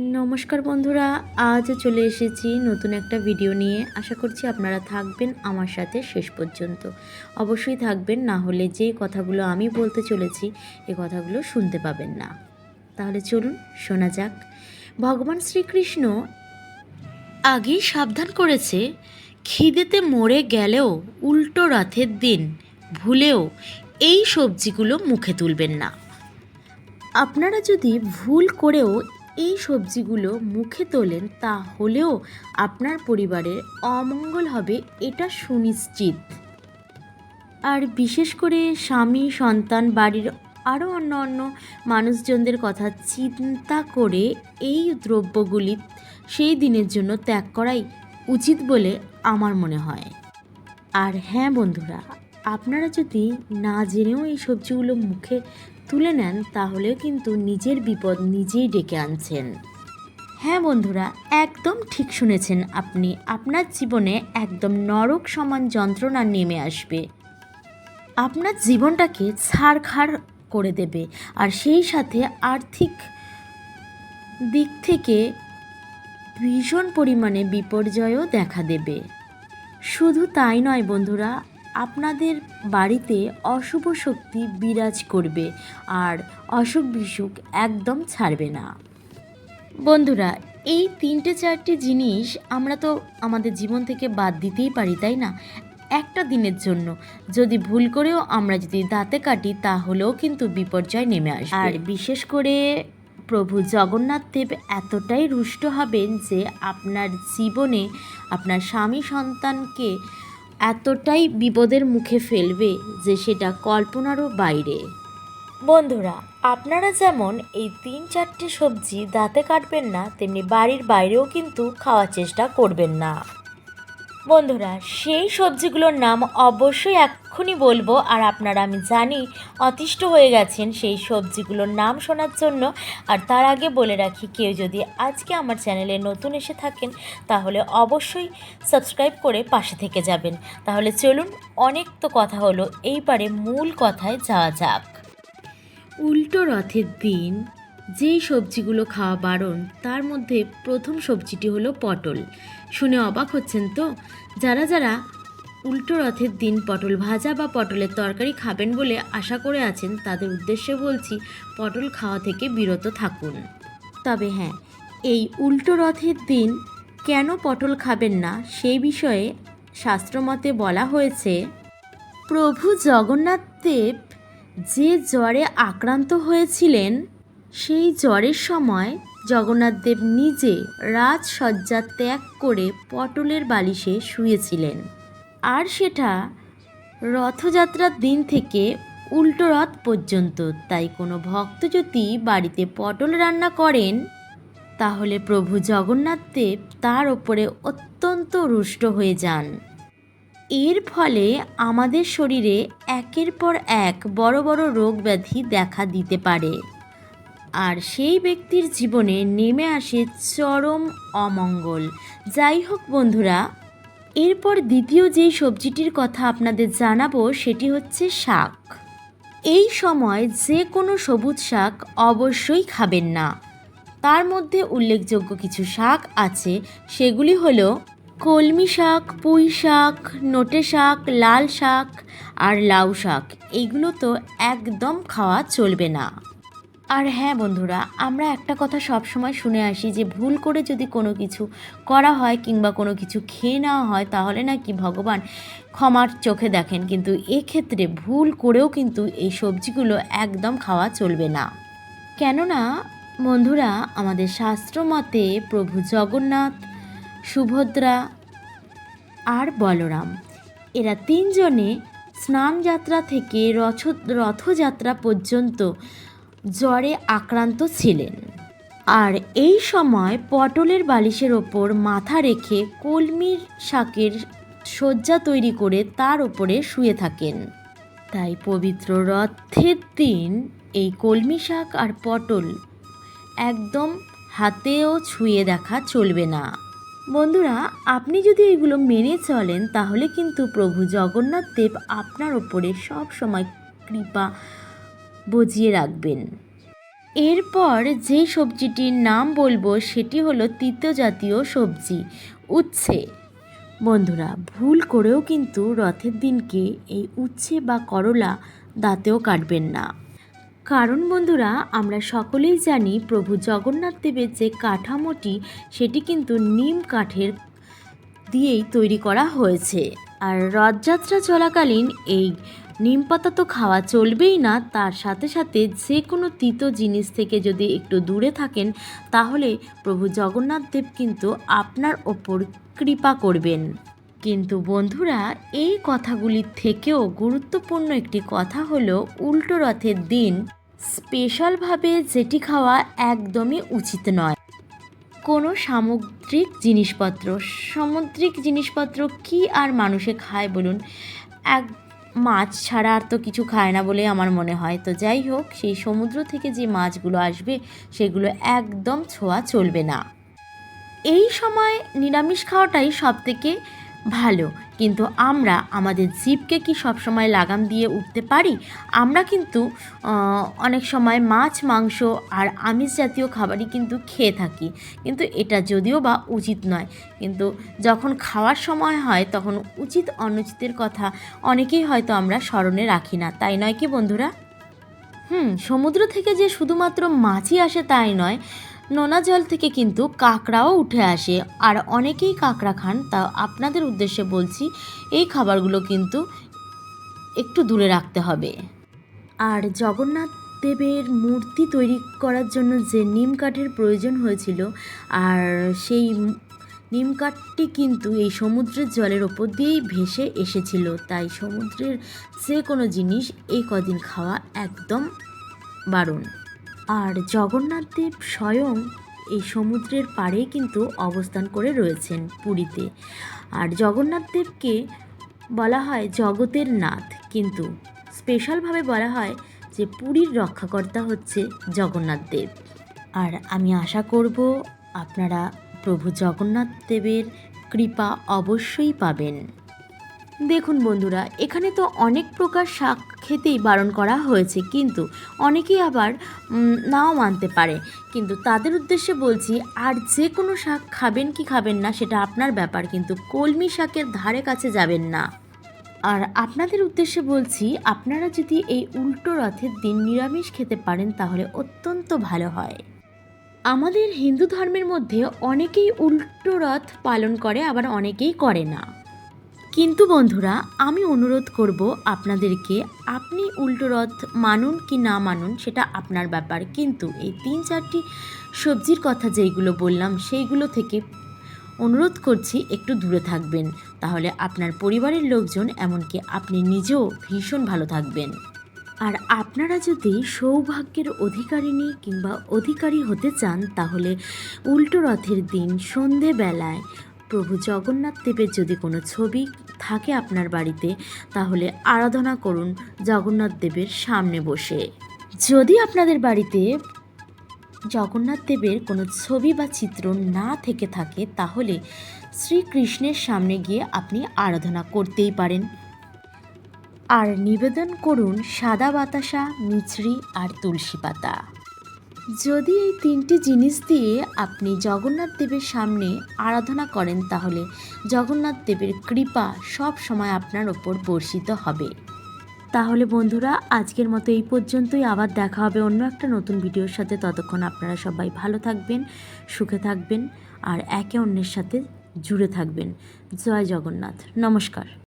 নমস্কার বন্ধুরা, আজও চলে এসেছি নতুন একটা ভিডিও নিয়ে। আশা করছি আপনারা থাকবেন আমার সাথে শেষ পর্যন্ত। অবশ্যই থাকবেন, না হলে যে কথাগুলো আমি বলতে চলেছি এ কথাগুলো শুনতে পাবেন না। তাহলে চলুন শোনা যাক। ভগবান শ্রীকৃষ্ণ আগেই সাবধান করেছে, খিদেতে মরে গেলেও উল্টো রথের দিন ভুলেও এই সবজিগুলো মুখে তুলবেন না। আপনারা যদি ভুল করেও এই সবজিগুলো মুখে তোলেন তাহলেও আপনার পরিবারের অমঙ্গল হবে, এটা সুনিশ্চিত। আর বিশেষ করে স্বামী, সন্তান, বাড়ির আরও অন্য মানুষজনদের কথা চিন্তা করে এই দ্রব্যগুলি সেই দিনের জন্য ত্যাগ করাই উচিত বলে আমার মনে হয়। আর হ্যাঁ বন্ধুরা, আপনারা যদি না জেনেও এই সবজিগুলো মুখে তুলে নেন তাহলেও কিন্তু নিজের বিপদ নিজেই ডেকে আনছেন। হ্যাঁ বন্ধুরা, একদম ঠিক শুনেছেন আপনি। আপনার জীবনে একদম নরক সমান যন্ত্রণা নেমে আসবে, আপনার জীবনটাকে ছাড়খাড় করে দেবে, আর সেই সাথে আর্থিক দিক থেকে ভীষণ পরিমাণে বিপর্যয়ও দেখা দেবে। শুধু তাই নয় বন্ধুরা, আপনাদের বাড়িতে অশুভ শক্তি বিরাজ করবে আর অসুখ বিসুখ একদম ছাড়বে না। বন্ধুরা, এই 3-4টি জিনিস আমরা তো আমাদের জীবন থেকে বাদ দিতেই পারি, তাই না? একটা দিনের জন্য যদি ভুল করেও আমরা যদি দাঁতে কাটি তাহলেও কিন্তু বিপর্যয় নেমে আসবে। আর বিশেষ করে প্রভু জগন্নাথ দেব এতটাই রুষ্ট হবেন যে আপনার জীবনে আপনার স্বামী সন্তানকে এতটাই বিপদের মুখে ফেলবে যে সেটা কল্পনারও বাইরে। বন্ধুরা, আপনারা যেমন এই 3-4টে সবজি দাঁতে কাটবেন না, তেমনি বাড়ির বাইরেও কিন্তু খাওয়ার চেষ্টা করবেন না। বন্ধুরা, সেই সবজিগুলোর নাম অবশ্যই এক্ষুনি বলবো, আর আপনারা আমি জানি অতিষ্ঠ হয়ে গেছেন সেই সবজিগুলোর নাম শোনার জন্য। আর তার আগে বলে রাখি, কেউ যদি আজকে আমার চ্যানেলে নতুন এসে থাকেন তাহলে অবশ্যই সাবস্ক্রাইব করে পাশে থেকে যাবেন। তাহলে চলুন, অনেক তো কথা হলো, এইবারে মূল কথায় যাওয়া যাক। উল্টো রথের দিন যেই সবজিগুলো খাওয়া বারণ তার মধ্যে প্রথম সবজিটি হলো পটল। শুনে অবাক হচ্ছেন তো? যারা যারা উল্টো রথের দিন পটল ভাজা বা পটলের তরকারি খাবেন বলে আশা করে আছেন তাদের উদ্দেশ্যে বলছি, পটল খাওয়া থেকে বিরত থাকুন। তবে হ্যাঁ, এই উল্টো রথের দিন কেন পটল খাবেন না সেই বিষয়ে শাস্ত্রমতে বলা হয়েছে, প্রভু জগন্নাথ দেব যে জ্বরে আক্রান্ত হয়েছিলেন সেই জ্বরের সময় জগন্নাথদেব নিজে রাজসজ্জা ত্যাগ করে পটলের বালিশে শুয়েছিলেন। আর সেটা রথযাত্রার দিন থেকে উল্টো রথ পর্যন্ত। তাই কোনো ভক্ত যদি বাড়িতে পটল রান্না করেন তাহলে প্রভু জগন্নাথ দেব তার ওপরে অত্যন্ত রুষ্ট হয়ে যান। এর ফলে আমাদের শরীরে একের পর এক বড় বড় রোগ ব্যাধি দেখা দিতে পারে, আর সেই ব্যক্তির জীবনে নেমে আসে চরম অমঙ্গল। যাই হোক বন্ধুরা, এরপর দ্বিতীয় যেই সবজিটির কথা আপনাদের জানাবো সেটি হচ্ছে শাক। এই সময় যে কোনো সবুজ শাক অবশ্যই খাবেন না। তার মধ্যে উল্লেখযোগ্য কিছু শাক আছে, সেগুলি হলো কলমি শাক, পুঁই শাক, নোটে শাক, লাল শাক আর লাউ শাক। এইগুলো তো একদম খাওয়া চলবে না। আর হ্যাঁ বন্ধুরা, আমরা একটা কথা সব সময় শুনে আসি যে ভুল করে যদি কোনো কিছু করা হয় কিংবা কোনো কিছু খেয়ে নেওয়া হয় তাহলে নাকি ভগবান ক্ষমার চোখে দেখেন, কিন্তু এক্ষেত্রে ভুল করেও কিন্তু এই সবজিগুলো একদম খাওয়া চলবে না। কেননা বন্ধুরা, আমাদের শাস্ত্র মতে প্রভু জগন্নাথ, সুভদ্রা আর বলরাম এরা তিনজনে স্নানযাত্রা থেকে রথযাত্রা পর্যন্ত জ্বরে আক্রান্ত ছিলেন। আর এই সময় পটলের বালিশের ওপর মাথা রেখে কলমির শাকের শয্যা তৈরি করে তার ওপরে শুয়ে থাকেন। তাই পবিত্র রথের দিন এই কলমি শাক আর পটল একদম হাতেও ছুঁয়ে দেখা চলবে না। বন্ধুরা, আপনি যদি এগুলো মেনে চলেন তাহলে কিন্তু প্রভু জগন্নাথ দেব আপনার ওপরে সব সময় কৃপা বজিয়ে রাখবেন। এরপর যে সবজিটির নাম বলবো সেটি হলো তিতো জাতীয় সবজি উচ্ছে। বন্ধুরা, ভুল করেও কিন্তু রথের দিনকে এই উচ্ছে বা করলা দাঁতেও কাটবেন না। কারণ বন্ধুরা, আমরা সকলেই জানি প্রভু জগন্নাথ দেবের যে কাঠামোটি সেটি কিন্তু নিম কাঠের দিয়েই তৈরি করা হয়েছে। আর রথযাত্রা চলাকালীন এই নিম পাতা তো খাওয়া চলবেই না, তার সাথে সাথে যে কোনো তিতো জিনিস থেকে যদি একটু দূরে থাকেন তাহলে প্রভু জগন্নাথ দেব কিন্তু আপনার ওপর কৃপা করবেন। কিন্তু বন্ধুরা, এই কথাগুলির থেকেও গুরুত্বপূর্ণ একটি কথা হলো উল্টো রথের দিন স্পেশালভাবে যেটি খাওয়া একদমই উচিত নয়। কোনো সামুদ্রিক জিনিসপত্র কি আর মানুষে খায় বলুন? এক মাছ ছাড়া আর তো কিছু খায় না বলে আমার মনে হয়। তো যাই হোক, সেই সমুদ্র থেকে যে মাছগুলো আসবে সেগুলো একদম ছোঁয়া চলবে না। এই সময় নিরামিষ খাওয়াটাই সবথেকে ভালো। কিন্তু আমরা আমাদের জিভকে কি সবসময় লাগাম দিয়ে উঠতে পারি? আমরা কিন্তু অনেক সময় মাছ, মাংস আর আমিষ জাতীয় খাবারই কিন্তু খেয়ে থাকি, কিন্তু এটা যদিও বা উচিত নয়। কিন্তু যখন খাওয়ার সময় হয় তখন উচিত অনুচিতের কথা অনেকেই হয়তো আমরা স্মরণে রাখি না, তাই নয় কি বন্ধুরা? সমুদ্র থেকে যে শুধুমাত্র মাছই আসে তাই নয়, নোনা জল থেকে কিন্তু কাঁকড়াও উঠে আসে। আর অনেকেই কাঁকড়া খান, তা আপনাদের উদ্দেশ্যে বলছি এই খাবারগুলো কিন্তু একটু দূরে রাখতে হবে। আর জগন্নাথ দেবের মূর্তি তৈরি করার জন্য যে নিম কাঠের প্রয়োজন হয়েছিল, আর সেই নিম কাঠটি কিন্তু এই সমুদ্রের জলের ওপর দিয়েই ভেসে এসেছিল। তাই সমুদ্রের যে কোনো জিনিস এই কদিন খাওয়া একদম বারণ। আর জগন্নাথ দেব স্বয়ং এই সমুদ্রের পাড়েই কিন্তু অবস্থান করে রয়েছেন পুরীতে। আর জগন্নাথ দেবকে বলা হয় জগতের নাথ, কিন্তু স্পেশালভাবে বলা হয় যে পুরীর রক্ষাকর্তা হচ্ছে জগন্নাথ দেব। আর আমি আশা করব আপনারা প্রভু জগন্নাথ দেবের কৃপা অবশ্যই পাবেন। দেখুন বন্ধুরা, এখানে তো অনেক প্রকার শাক খেতেই বারণ করা হয়েছে, কিন্তু অনেকেই আবার নাও মানতে পারে। কিন্তু তাদের উদ্দেশ্যে বলছি, আর যে কোনো শাক খাবেন কি খাবেন না সেটা আপনার ব্যাপার, কিন্তু কলমি শাকের ধারে কাছে যাবেন না। আর আপনাদের উদ্দেশ্যে বলছি, আপনারা যদি এই উল্টো রথের দিন নিরামিষ খেতে পারেন তাহলে অত্যন্ত ভালো হয়। আমাদের হিন্দু ধর্মের মধ্যে অনেকেই উল্টো রথ পালন করে, আবার অনেকেই করে না। কিন্তু বন্ধুরা, আমি অনুরোধ করব আপনাদেরকে, আপনি উল্টো রথ মানুন কি না মানুন সেটা আপনার ব্যাপার, কিন্তু এই 3-4টি সবজির কথা যেইগুলো বললাম সেইগুলো থেকে অনুরোধ করছি একটু দূরে থাকবেন। তাহলে আপনার পরিবারের লোকজন, এমনকি আপনি নিজেও ভীষণ ভালো থাকবেন। আর আপনারা যদি সৌভাগ্যের অধিকারিণী কিংবা অধিকারী হতে চান তাহলে উল্টো রথের দিন সন্ধেবেলায় প্রভু জগন্নাথ দেবের যদি কোনো ছবি থাকে আপনার বাড়িতে, তাহলে আরাধনা করুন জগন্নাথ দেবের সামনে বসে। যদি আপনাদের বাড়িতে জগন্নাথ দেবের কোনো ছবি বা চিত্র না থেকে থাকে তাহলে শ্রীকৃষ্ণের সামনে গিয়ে আপনি আরাধনা করতেই পারেন। আর নিবেদন করুন সাদা বাতাসা, মিছরি আর তুলসী পাতা। যদি এই 3টি জিনিস দিয়ে আপনি জগন্নাথ দেবের সামনে আরাধনা করেন তাহলে জগন্নাথ দেবের কৃপা সব সময় আপনার ওপর বর্ষিত হবে। তাহলে বন্ধুরা, আজকের মতো এই পর্যন্তই। আবার দেখা হবে অন্য একটা নতুন ভিডিওর সাথে। ততক্ষণ আপনারা সবাই ভালো থাকবেন, সুখে থাকবেন আর একে অন্যের সাথে জুড়ে থাকবেন। জয় জগন্নাথ। নমস্কার।